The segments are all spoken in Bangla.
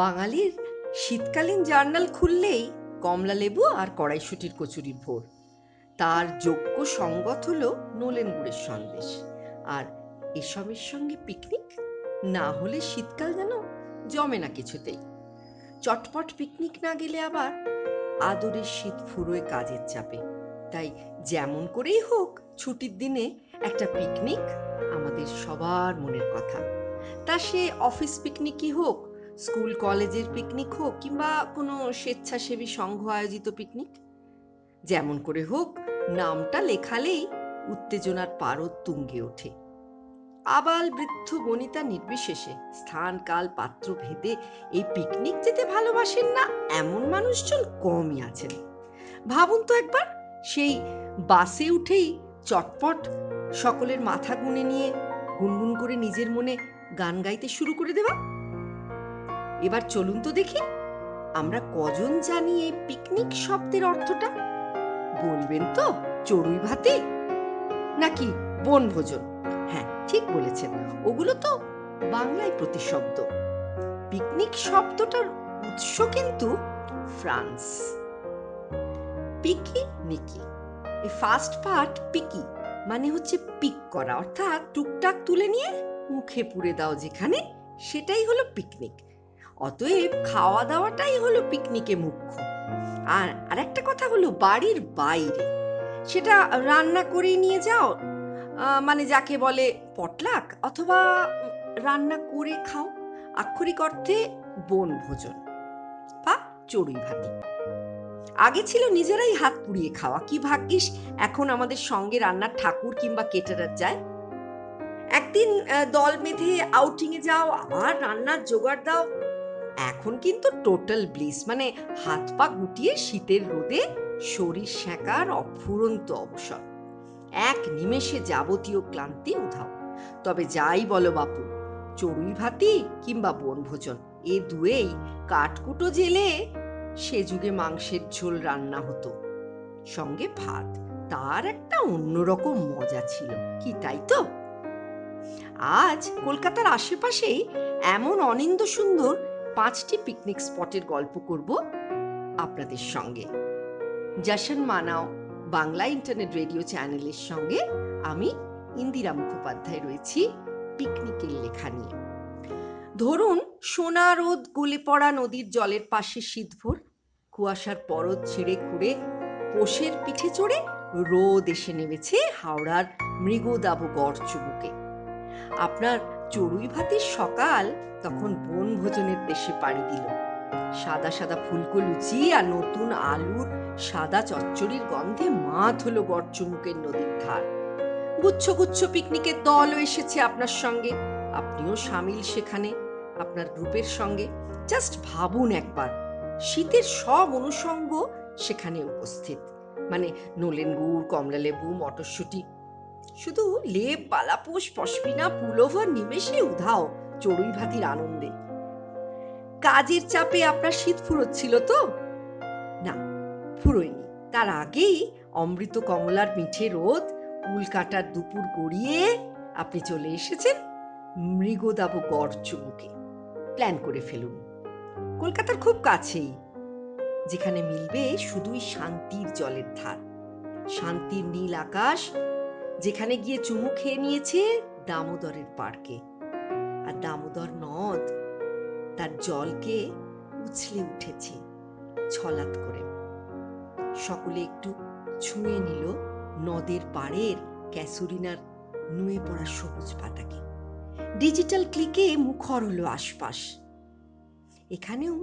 বাঙালির শীতকালীন জার্নাল খুললেই কমলা লেবু আর কড়াইশুঁটির কচুরির ভোর। তার যোগ্য সঙ্গত হলো নলেন গুড়ের সন্দেশ, আর এসবের সঙ্গে পিকনিক না হলে শীতকাল যেন জমে না কিছুতেই। চটপট পিকনিক না গেলে আবার আদরের শীত ফুরোয় কাজের চাপে। তাই যেমন করেই হোক ছুটির দিনে একটা পিকনিক আমাদের সবার মনের কথা। তা সে অফিস পিকনিকই হোক, স্কুল কলেজের পিকনিক হোক, কিংবা কোনো স্বেচ্ছাসেবী সংঘ আয়োজিত পিকনিক, যেমন করে হোক নামটা লেখালেই উত্তেজনার পারদ তুঙ্গে ওঠে। আবাল বৃদ্ধ বনিতা নির্বিশেষে স্থান কাল পাত্র ভেদে এই পিকনিক যেতে ভালোবাসেন না এমন মানুষজন কমই আছেন। ভাবুন তো একবার, সেই বাসে উঠেই চটপট সকলের মাথা গুনে নিয়ে গুনগুন করে নিজের মনে গান গাইতে শুরু করে দেওয়া। এবার চলুন তো দেখি আমরা কজন জানি এই পিকনিক শব্দের অর্থটা। বলবেন তো চড়ুই ভাতি নাকি বনভোজন? হ্যাঁ, ঠিক বলেছেন, ওগুলো তো বাংলায় প্রতিশব্দ। পিকনিক শব্দটার উৎস কিন্তু ফ্রান্স। পিকি নিকি, এই ফার্স্ট পার্ট পিকি মানে হচ্ছে পিক করা, অর্থাৎ টুকটাক তুলে নিয়ে মুখে পুরে দাও যেখানে, সেটাই হলো পিকনিক। অতএব খাওয়া দাওয়াটাই হলো পিকনিকে মুখ্য। আর আরেকটা কথা হলো বাড়ির বাইরে, সেটা রান্না করে নিয়ে যাও, মানে যাকে বলে পটলাক, অথবা রান্না করে খাও, আক্ষরিক অর্থে বনভোজন বা চড়ুই ভাতি। আগে ছিল নিজেরাই হাত পুড়িয়ে খাওয়া, কি ভাগ্যিস এখন আমাদের সঙ্গে রান্নার ঠাকুর কিংবা কেটারার যায়। একদিন দল বেঁধে আউটিং এ যাও, আবার রান্নার জোগাড় দাও। এখন কিন্তু টোটাল ব্লিস, মানে হাত পা গুটিয়ে শীতের রোদে শরীর সেঁকার অফুরন্ত অবসর। এক নিমেষে যাবতীয় ক্লান্তি উধাও। তবে যাই বলো বাপু, চড়ুই ভাতি কিংবা বনভোজন, এ দুয়েই কাঠকুটো জেলে সে যুগে মাংসের ঝোল রান্না হতো, সঙ্গে ভাত, তার একটা অন্যরকম মজা ছিল, কি তাই তো? আজ কলকাতার আশেপাশেই এমন অনিন্দ্য সুন্দর 5টি পিকনিক স্পটের গল্প করব আপনাদের সঙ্গে। জশন মানাও বাংলা ইন্টারনেট রেডিও চ্যানেলের সঙ্গে আমি ইন্দিরা মুখোপাধ্যায় রয়েছি পিকনিকের লেখা নিয়ে। ধরুন সোনা রোদ গলে পড়া নদীর জলের পাশে শীতভোর, কুয়াশার পরদ ছিঁড়ে খুঁড়ে পোষের পিঠে চড়ে রোদ এসে নেমেছে হাওড়ার মৃগদাব গড় চুবুকে। আপনার চড়ুই ভাতির সকাল তখন বনভোজনের দেশে পাড়ি দিল। সাদা সাদা ফুলকো লুচি আর নতুন আলুর সাদা চচ্চড়ির গন্ধে মাত হলো গড়চুমুকের নদীর ধার। গুচ্ছ গুচ্ছ পিকনিকের দলও এসেছে আপনার সঙ্গে, আপনিও সামিল সেখানে আপনার গ্রুপের সঙ্গে। জাস্ট ভাবুন একবার, শীতের সব অনুষঙ্গ সেখানে উপস্থিত, মানে নলেন গুড়, কমলা লেবু, মটরশুঁটি, শুধু লেপ, বালাপোষ, পশমিনা, পুলোভার নিমেষে উধাও চড়ুই ভাতির আনন্দে। কাজের চাপে আপনার শীত ফুরোচ্ছিল তো? না, ফুরোয়নি। তার আগেই অমৃত কমলার মিঠে রোদ, উল কাটার দুপুর গড়িয়ে আপনি চলে এসেছেন মৃগদাব গড় চুমুকে। প্ল্যান করে ফেলুন, কলকাতার খুব কাছেই, যেখানে মিলবে শুধুই শান্তির জলের ধার, শান্তির নীল আকাশ, যেখানে গিয়ে চুমু খেয়ে নিয়েছে দামোদরের পার্কে। আর দামোদর নদ তার জলকে উছলে উঠেছে ছলাৎ করে। সকলে একটু ছুঁয়ে নিল নদের পাড়ের ক্যাসুরিনার নুয়ে পড়া সবুজ পাতাকে। ডিজিটাল ক্লিকে মুখর হলো আশপাশ। এখানেও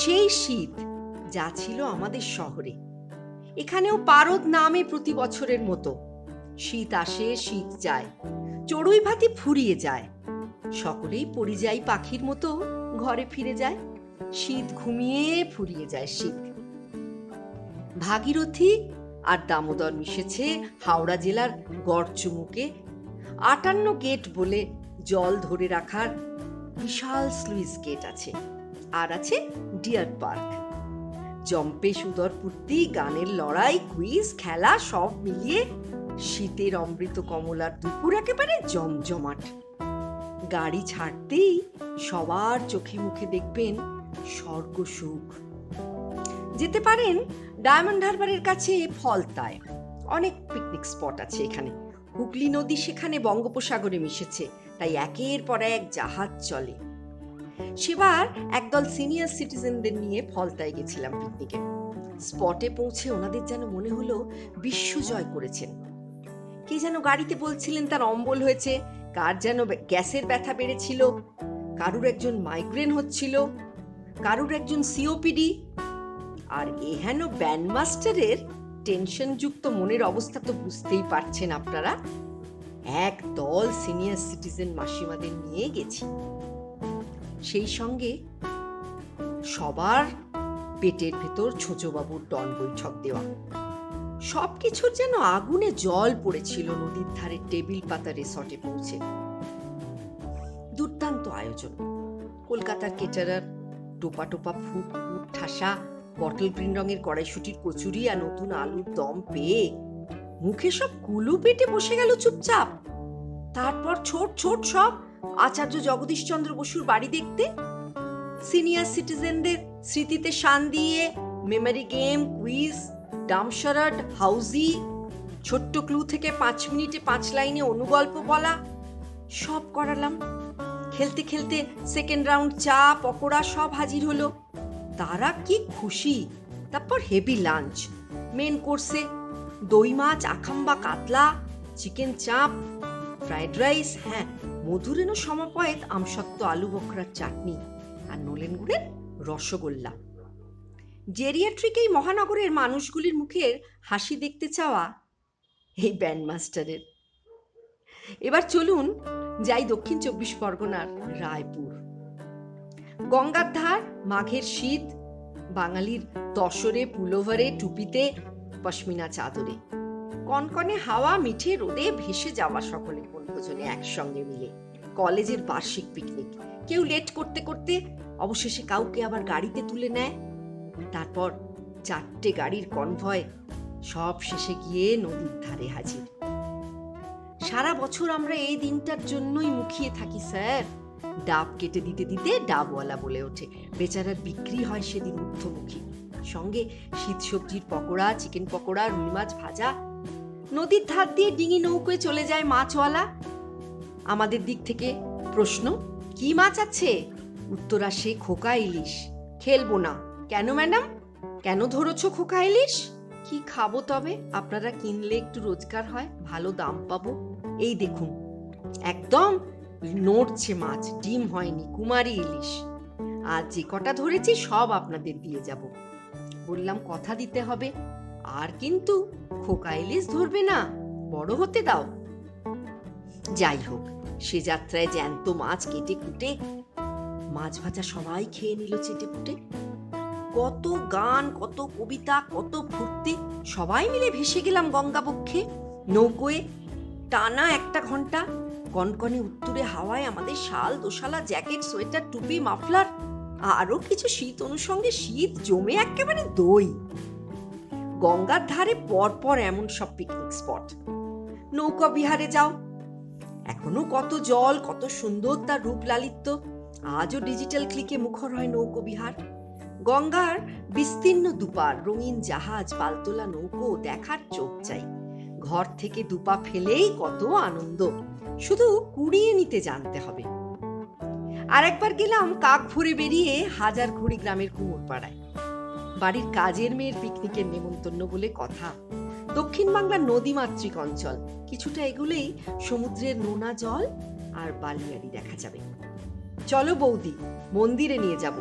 সেই শীত যা ছিল আমাদের শহরে, এখানেও পারদ নামে প্রতি বছরের মতো। শীত আসে, শীত যায়, চড়ুই ভাতি ফুরিয়ে যায়, সকলেই পরিযায়ী পাখির মতো ঘরে ফিরে যায়। শীত ঘুমিয়ে ফুরিয়ে যায় শীত। ভাগীরথী আর দামোদর মিশেছে হাওড়া জেলার গড়চুমুকে। 58 গেট বলে জল ধরে রাখার বিশাল স্লুইস গেট আছে, আর আছে ডিয়ার পার্ক। জম্পেশ উদরপূর্তি, গানের লড়াই, কুইজ, খেলা সব মিলিয়ে শীতের অমৃত কমলার দুপুর একেবারে জমজমাট। গাড়ি ছাড়তেই সবার চোখে মুখে দেখবেন স্বর্গ সুখ। যেতে পারেন ডায়মন্ড হারবারের কাছে ফলতায়, অনেক পিকনিক স্পট আছে এখানে। হুগলি নদী সেখানে বঙ্গোপসাগরে মিশেছে, তাই একের পর এক জাহাজ চলে। সেবার একদল সিনিয়র সিটিজেনদের নিয়ে ফলতায় গেছিলাম পিকনিকে। স্পটে পৌঁছে ওনাদের যেন মনে হলো বিশ্ব জয় করেছেন। কে যেন গাড়িতে বলছিলেন তার অম্বল হয়েছে, কার যেন গ্যাসের ব্যথা বেড়েছিল, কারুর একজন মাইগ্রেন হচ্ছিল, কারুর একজন সিওপিডি। আর এহেন ব্যান্ডমাস্টারের টেনশনযুক্ত মনের অবস্থা তো বুঝতেই পারছেন আপনারা। এক দল সিনিয়র সিটিজেন মাসিমাদের নিয়ে গেছি, সেই সঙ্গে সবার পেটের ভেতর ছোচবাবুর ডন বৈঠক দেওয়া। সবকিছুর যেন আগুনে জল পড়েছিল নদীর ধারে টেবিল পাতা রিসর্টে পৌঁছে। দুর্দান্ত আয়োজন। কলকাতার কেটারার টোপা টোপা ফুট ঠাসা বটল গ্রিন রঙের কড়াইশুটির কচুরি আর নতুন আলুর দম পেয়ে মুখে সব কুলু পেটে বসে গেল চুপচাপ। তারপর ছোট ছোট সব আচার্য জগদীশচন্দ্র বসুর বাড়ি দেখতে। সিনিয়র সিটিজেনদের স্মৃতিতে শান দিয়ে মেমোরি গেম, কুইজ, ডামশারাড, হাউজি, ছোট্ট ক্লু থেকে 5 মিনিটে 5 লাইনে অনুগল্প বলা সব করালাম। খেলতে খেলতে সেকেন্ড রাউন্ড চা পকোড়া সব হাজির হলো। তারা কি খুশি। তারপর হেভি লাঞ্চ। মেন কোর্সে দই মাছ, আখাম্বা কাতলা, চিকেন চাপ, ফ্রাইড রাইস, হ্যাঁ মধুরেণ সমাপয়েত আমসত্ত্ব আলু বখরার চাটনি আর নলেন গুড়ের রসগোল্লা। জেরিয়াট্রিক এই মহানগরের মানুষগুলির মুখের হাসি দেখতে চাওয়া এই ব্যান্ডমাস্টারের। এবার চলুন যাই দক্ষিণ 24 পরগনার রায়পুর। গঙ্গার ধার, মাঘের শীত, বাঙালির তসরে পুলোভারে টুপিতে পশমিনা চাদরে, কনকনে হাওয়া, মিঠে রোদে ভেসে যাওয়া সকলে বনভোজনে একসঙ্গে মিলে। কলেজের বার্ষিক পিকনিক। কেউ লেট করতে করতে অবশেষে কাউকে আবার গাড়িতে তুলে নেয়। তারপর 4টে গাড়ির কনভয় সব শেষে গিয়ে নদীর ধারে হাজির। সারা বছর আমরা এই দিনটার জন্যই মুখিয়ে থাকি স্যার। ডাব কেটে দিতে দিতে ডাবওয়ালা বলে ওঠে, বেচারার বিক্রি হয় সেদিন ঊর্ধ্বমুখী। সঙ্গে শীত সবজির পকোড়া, চিকেন পকোড়া, রুই মাছ ভাজা। নদীর ধার দিয়ে ডিঙি নৌকোয় চলে যায় মাছওয়ালা। আমাদের দিক থেকে প্রশ্ন, কি মাছ আছে? উত্তর আসে, খোকা ইলিশ। খেলবো না। কেন ম্যাডাম? কেন ধরেছো খোকা ইলিশ? কি খাবো তবে? আপনারা কিনলে একটু রোজগার হয়, ভালো দাম পাবো। এই দেখুন একদম নড়ছে মাছ, ডিম হয়নি, কুমারী ইলিশ। আর যে কটা ধরেছি সব আপনাদের দিয়ে যাব। বললাম কথা দিতে হবে, আর কিন্তু খোকা ইলিশ ধরবে না, বড় হতে দাও। যাই হোক, সে যাত্রায় জ্যান্ত মাছ কেটে কুটে মাছ ভাজা সবাই খেয়ে নিল চেটে পুটে। কত গান, কত কবিতা, কত ফুর্তি। সবাই মিলে ভেসে গেলাম গঙ্গাবক্ষে নৌকোয়। টানা 1 ঘন্টা কনকনে উত্তুরে হাওয়ায় আমাদের শাল, দোশালা, জ্যাকেট, সোয়েটার, টুপি, মাফলার, আরো কিছু শীত অনুষঙ্গে শীত জমে একেবারে দই। গঙ্গার ধারে পরপর এমন সব পিকনিক স্পট। নৌকা বিহারে যাও, এখনো কত জল, কত সুন্দর তার রূপ লালিত্য। আজও ডিজিটাল ক্লিকে মুখর হয় নৌকো বিহার। গঙ্গার বিস্তীর্ণ দুপার, রঙিন জাহাজ, পালতোলা নৌকো দেখার চোখ চাই। ঘর থেকে দুপা ফেলেই কত আনন্দ, শুধু কুড়িয়ে নিতে জানতে হবে। আরেকবার গেলাম কাক ভরে বেরিয়ে হাজারঘড়ি গ্রামের কুমোরপাড়ায়। বাড়ির কাজের মেয়ের পিকনিকের নেমন্তন্ন বলে কথা। দক্ষিণ বাংলার নদীমাতৃক অঞ্চল, কিছুটা এগুলেই সমুদ্রের নোনা জল আর বালিয়াড়ি দেখা যাবে। চলো বৌদি, মন্দিরে নিয়ে যাব।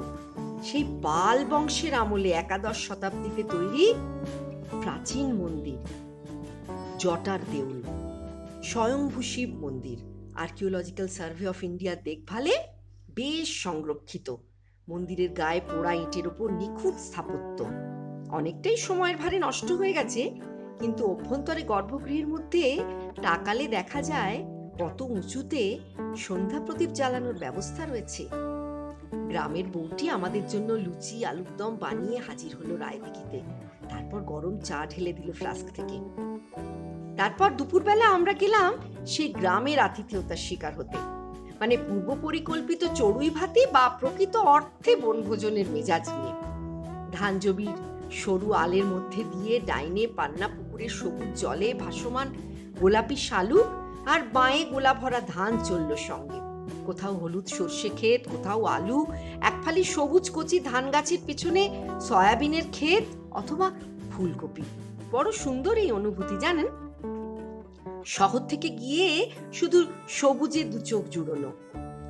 সেই পাল বংশের আমলে 11 শতাব্দীতে তৈরি প্রাচীন মন্দির, জটার দেউল, স্বয়ংভূ শিব মন্দির। আর্কিওলজিক্যাল সার্ভে অফ ইন্ডিয়ার দেখভালে বেশ সংরক্ষিত। মন্দিরের গায়ে পোড়া ইটের ওপর নিখুঁত স্থাপত্য। অনেকটাই সময়ের ভারে নষ্ট হয়ে গেছে, কিন্তু অভ্যন্তরে গর্ভগৃহের মধ্যে তাকালে দেখা যায় কত উঁচুতে সন্ধ্যা প্রদীপ জ্বালানোর ব্যবস্থা রয়েছে। গ্রামের বউটি আমাদের জন্য লুচি, আলুর দম বানিয়ে হাজির হলো রায়দিঘিতে। তারপর গরম চা ঢেলে দিল ফ্লাস্ক থেকে। তারপর দুপুরবেলা আমরা গেলাম সেই গ্রামের আতিথেয়তার শিকার হতে। মানে পূর্ব পরিকল্পিত চড়ুই ভাতি বা প্রকৃত অর্থে বনভোজনের মেজাজ নিয়ে। ধানজমির সরু আলের মধ্যে দিয়ে ডাইনে পান্না পুকুরের সবুজ জলে ভাসমান গোলাপি শালুক, আর বাঁয়ে গোলা ভরা ধান চলল সঙ্গে। কোথাও হলুদ সর্ষে ক্ষেত, কোথাও আলু, এক ফালি সবুজ কচি ধান গাছের পেছনে সয়াবিনের ক্ষেত অথবা ফুলকপি। বড় সুন্দর এই অনুভূতি, জানেন? শহর থেকে গিয়ে শুধু সবুজে দু চোখ জুড়োনো।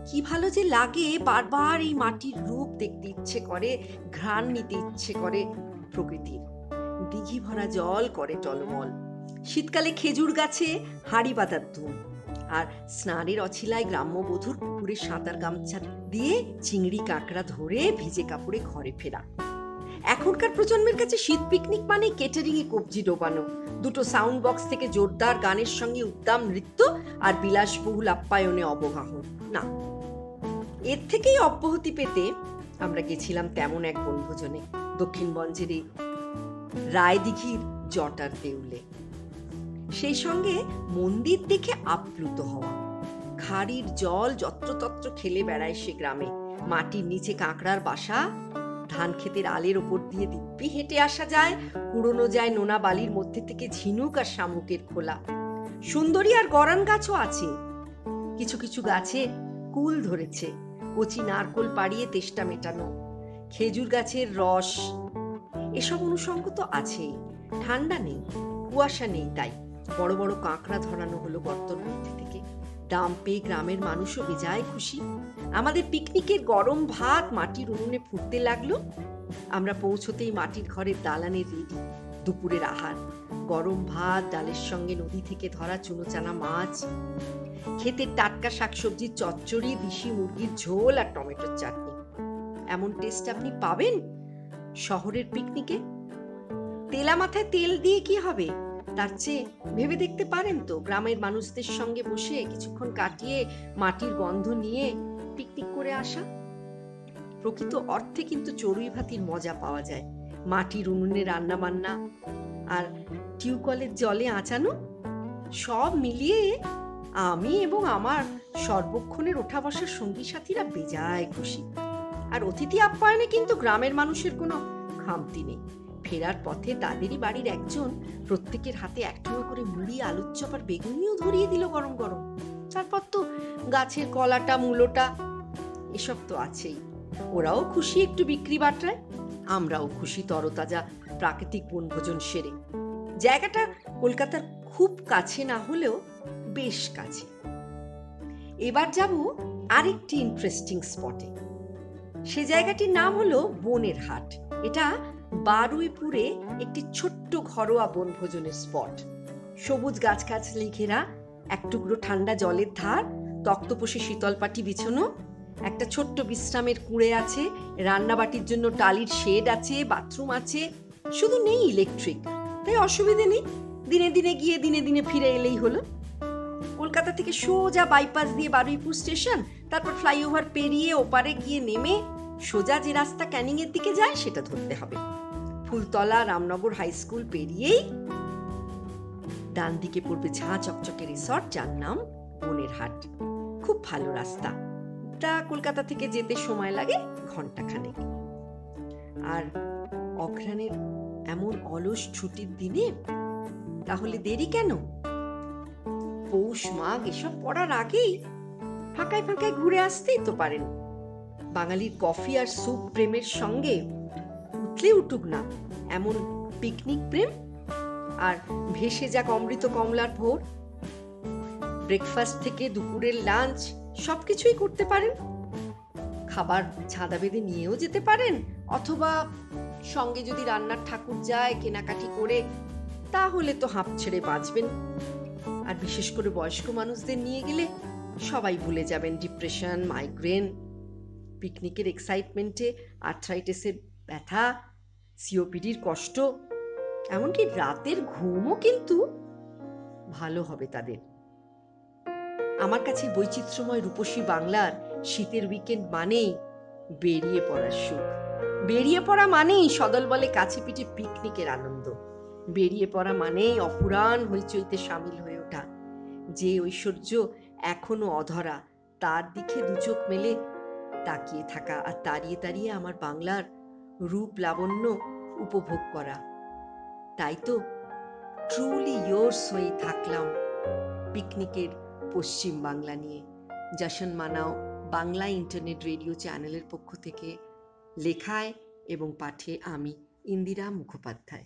কি ভালো যে লাগে, বারবার এই মাটির রূপ দেখতে ইচ্ছে করে, ঘ্রাণ নিতে ইচ্ছে করে প্রকৃতির। দিঘি ভরা জল করে টলমল। শীতকালে খেজুর গাছে হাঁড়ি বাঁধার ধুম, আর স্নানের অছিলায় গ্রাম্যবধূর পুকুরে সাঁতার গামছা দিয়ে চিংড়ি কাঁকড়া ধরে ভিজে কাপড়ে ঘরে ফেরা। এখনকার প্রজন্মের কাছে শীত পিকনিক মানে কেটারিং এ কবজি ডোবানো, দুটো সাউন্ড বক্স থেকে জোরদার গানের সঙ্গে উদ্দাম নৃত্য আর বিলাসবহুল আপ্যায়নে অবগাহন। না, এর থেকেই অব্যাহতি পেতে আমরা গেছিলাম তেমন এক বনভোজনে দক্ষিণবঙ্গের এই রায়দিঘির জটার দেউলে। সেই সঙ্গে মন্দির দেখে আপ্লুত হওয়া। খাড়ির জল যত্রতত্র খেলে বেড়ায় সে গ্রামে। মাটির নিচে কাঁকড়ার বাসা, ধান ক্ষেতের আলের ওপর দিয়ে দিব্যি হেঁটে আসা যায়, কুড়োনো যায় নোনা বালির মধ্যে থেকে ঝিনুক আর শামুকের খোলা। সুন্দরী আর গরান গাছও আছে। কিছু কিছু গাছে কুল ধরেছে, কচি নারকোল পাড়িয়ে তেষ্টা মেটানো, খেজুর গাছের রস, এসব অনুষঙ্গ তো আছেই। ঠান্ডা নেই, কুয়াশা নেই, তাই বড় বড় কাঁকড়া ধরানো হলো গর্তর মধ্যে থেকে। দাম পেয়ে গ্রামের মানুষও বেজায় খুশি। আমাদের পিকনিকের গরম ভাত মাটির উনুনে ফুটতে লাগলো। আমরা পৌঁছতেই মাটির ঘরের দালানে রেডি দুপুরের আহার। গরম ভাত, ডালের সঙ্গে নদী থেকে ধরা চুনোচানা মাছ, ক্ষেতের টাটকা শাকসবজির চচ্চড়ি, দেশি মুরগির ঝোল আর টমেটোর চাটনি। এমন টেস্ট আপনি পাবেন শহরের পিকনিকে? তেলা মাথায় তেল দিয়ে কি হবে? তার চেয়ে ভেবে দেখতে পারেন তো, গ্রামের মানুষদের সঙ্গে বসে কিছুক্ষণ কাটিয়ে মাটির গন্ধ নিয়ে পিকনিক করে আসা। প্রকৃত অর্থে কিন্তু চড়ুই ভাতির মজা পাওয়া যায়। মাটির উনুনে রান্না বান্না আর টিউবওয়েলের জলে আঁচানো, সব মিলিয়ে আমি এবং আমার সর্বক্ষণের ওঠা বসার সঙ্গী সাথীরা বেজায় খুশি। আর অতিথি আপ্যায়নে কিন্তু গ্রামের মানুষের কোনো খামতি নেই। ফেরার পথে তাদেরই বাড়ির একজন প্রত্যেকের হাতে একটুকরো করে মুড়ি, আলুর চপ আর বেগুনিও ধরিয়ে দিল গরম গরম। তারপর তো গাছের কলাটা, মূলোটা, এসব তো আছেই। ওরাও খুশি একটু বিক্রি বাট্রায়, আমরাও খুশি তরতাজা প্রাকৃতিক বনভোজন সেরে। জায়গাটা কলকাতার খুব কাছে না হলেও বেশ কাছে। এবার যাব আরেকটি ইন্টারেস্টিং স্পটে। সে জায়গাটির নাম হলো বনের হাট। এটা বারুইপুরে একটি ছোট্ট ঘরোয়া বনভোজনের স্পট। সবুজ গাছগাছালি ঘেরা, এক টুকরো ঠান্ডা জলের ধার, তক্তপোষে শীতল পাটি বিছানো, একটা ছোট্ট বিশ্রামের কুঁড়ে আছে, রান্নাবাটির জন্য টালির শেড আছে, বাথরুম আছে, শুধু নেই ইলেকট্রিক। তাই অসুবিধে নেই, দিনে দিনে গিয়ে দিনে দিনে ফিরে এলেই হলো। কলকাতা থেকে সোজা বাইপাস দিয়ে বারুইপুর স্টেশন, তারপর ফ্লাইওভার পেরিয়ে ওপারে গিয়ে নেমে সোজা যে রাস্তা ক্যানিং এর দিকে যায় সেটা ধরতে হবে। ফুলতলা রামনগর হাই স্কুল পেরিয়েই ডান দিকে পড়বে ঝাঁ চকচকে রিসর্ট, যার নাম বনের হাট। খুব ভালো রাস্তা, তা কলকাতা থেকে যেতে সময় লাগে ঘন্টাখানেক। আর অঘ্রাণের এমন অলস ছুটির দিনে তাহলে দেরি কেন? পৌষ মাঘ এসব পড়ার আগেই ফাঁকায় ফাঁকায় ঘুরে আসতেই তো পারেন। বাঙালির কফি আর স্যুপ প্রেমের সঙ্গে উঠলে উঠুক না এমন পিকনিক প্রেম, আর ভেসে যাক অমৃত কমলার ভোর। ব্রেকফাস্ট থেকে দুপুরের লাঞ্চ সবকিছুই করতে পারেন। খাবার ছাদা বেঁধে নিয়েও যেতে পারেন, অথবা সঙ্গে যদি রান্নার ঠাকুর যায় কেনাকাটি করে, তাহলে তো হাঁপ ছেড়ে বাঁচবেন। আর বিশেষ করে বয়স্ক মানুষদের নিয়ে গেলে সবাই ভুলে যাবেন ডিপ্রেশন, মাইগ্রেন। পিকনিকের এক্সাইটমেন্টে আর্থ্রাইটিসের ব্যথা, সিওপিডির কষ্ট, এমনকি রাতের ঘুমও কিন্তু ভালো হবে তাদের। আমার কাছে বৈচিত্র্যময় রূপসী বাংলার শীতের উইকেন্ড মানেই বেরিয়ে পড়ার সুখ। বেরিয়ে পড়া মানেই সদল বলে কাছে পিঠে পিকনিকের আনন্দ। বেরিয়ে পড়া মানেই অপুরাণ হইচইতে সামিল হয়ে ওঠা। যে ঐশ্বর্য এখনো অধরা তার দিকে দু চোখ মেলে তাকিয়ে থাকা আর তাড়িয়ে তাড়িয়ে আমার বাংলার রূপ লাবণ্য উপভোগ করা। তাই তো ট্রুলি ইয়োর্স হয়ে থাকলাম পিকনিকের পশ্চিম বাংলা নিয়ে। জশন মানাও বাংলা ইন্টারনেট রেডিও চ্যানেলের পক্ষ থেকে, লেখায় এবং পাঠে আমি ইন্দিরা মুখোপাধ্যায়।